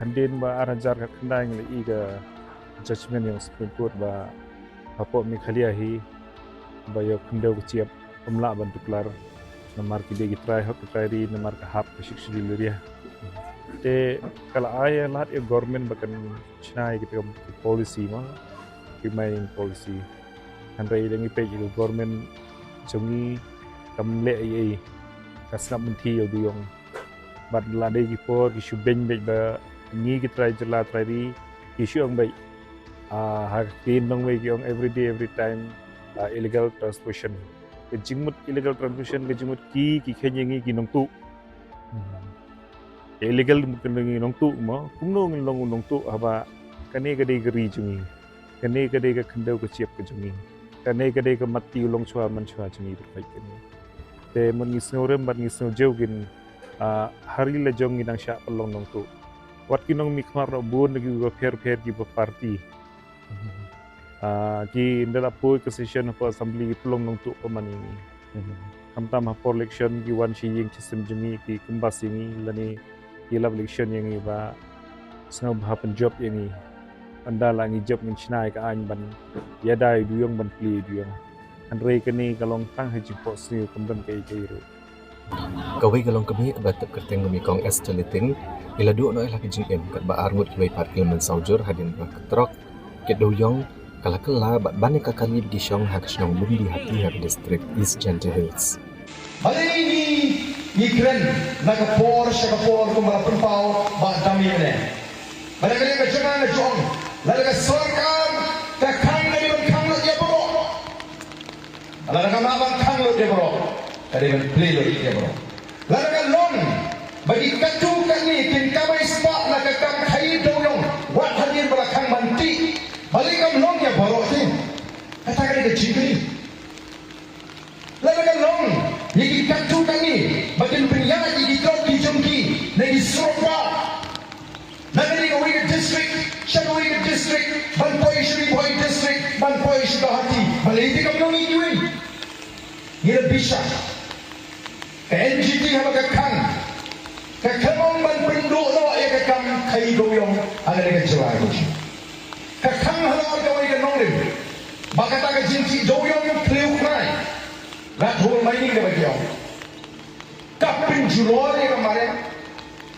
Handin ba arajar ka kendang le iga judgment yang Supreme Court ba hapo mi khaliahi ba yo kendau ciap pemla ban tuklar namar ki degi try hok try ri namar ka hap ka shikshu di luria te kala aya lat e government bakan chnai ki policy ma ki main policy handai dengi pe ki government chungi kamle ai kasnap menti yo duyong bat la de ki por ki shubeng be ba ni ki try jela try ri issue ang bay har tin nong way yung every day every time illegal transmission ke jingmut illegal transmission ke jingmut ki khenyengi ki nong tu illegal mukeng nong tu mo kumno nong nong tu haba kane gade gari jungi kane gade ka khandau ka chiap ka jungi kane gade ka mati long chwa man chwa jungi berfait kene te mon ngisno rem bat ngisno jogin hari la jongi nang sha pelong nong tu wat kinong mikmar bun lagi go pher ki parti ki ndala po ke session of assembly pelong nong tu pemani kamtam for election ki wan shi ying system jemi ki kembas ini lani ki lab election yang ba snow ba pen job yang anda langi job min chnai ka an ban ya dai duyong ban pli duyong andre kani kalong tang haji pos ni kemban kai kai ro Kawai galong kami kebatap kerteng kami kong es celiting ila dua no lagi jing em kat ba armut kami parkil men saujur hadin ba ketrok ket doyong kala kala ba bani kakani di syong hak syong bundi hati hak district East Gentle Hills. Hari ini keren nak Porsche ko malapun pau ba dami ne. Barangkali ka jangan jong lalu ka sorkan ka kang dari kang lo dia bro. Lalu ka mabang kang lo dia bro. Kadi kan play lo dia bro. Lalu ka long bagi katu kami kin kamai spa nak kam khai doyong wat hadir belakang manti balik kam long ya bro tin. Kata kali ke jingri. Lalu ka long Yagi katu kami bagian penyiaran di kau di jongki negi Surabaya negi Wigan District Shadow Wigan District Banpoi Shrimpoi District Banpoi Shidahati Malaysia kamu nongi juin ia bisa ke NGT hama kakang ke kamong ban penduk no ia kakang kai goyong ada dengan jawa kakang hama kawai ke nonglim bakata ke jinti goyong kliu krai Rat hol mining dia bagi orang. Kapin julor dia kemarin,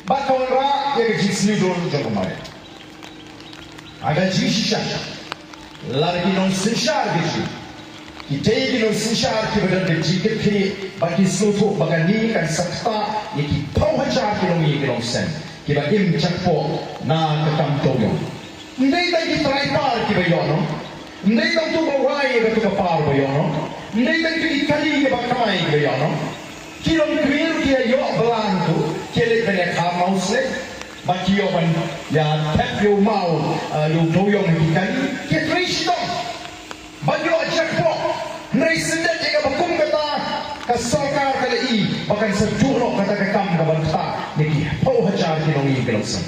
batong rak dia ke jisli dulu je kemarin. Ada jisya, lagi non sensar gitu. Kita ini non sensar kita berada di jikit ke bagi seluruh bagani kan sakta yang kita hajar kita ni kita sen. Kita im cakpo na ketam toyo. Ndai tak kita traipar kita yono. Ndai tak tu bawa ia kita par yono. Ndai tak kali ke bakamai ke ya no kilom kwil ke yo belantu kele kene kamau se bakio ban ya tap yo mau yo toyong ikan ke tristo bagio jakpo ndai sendet ke bakum kata ka sarkar kale i bakan sejulo kata ke kam ka banta niki pau hajar kinongi kelosang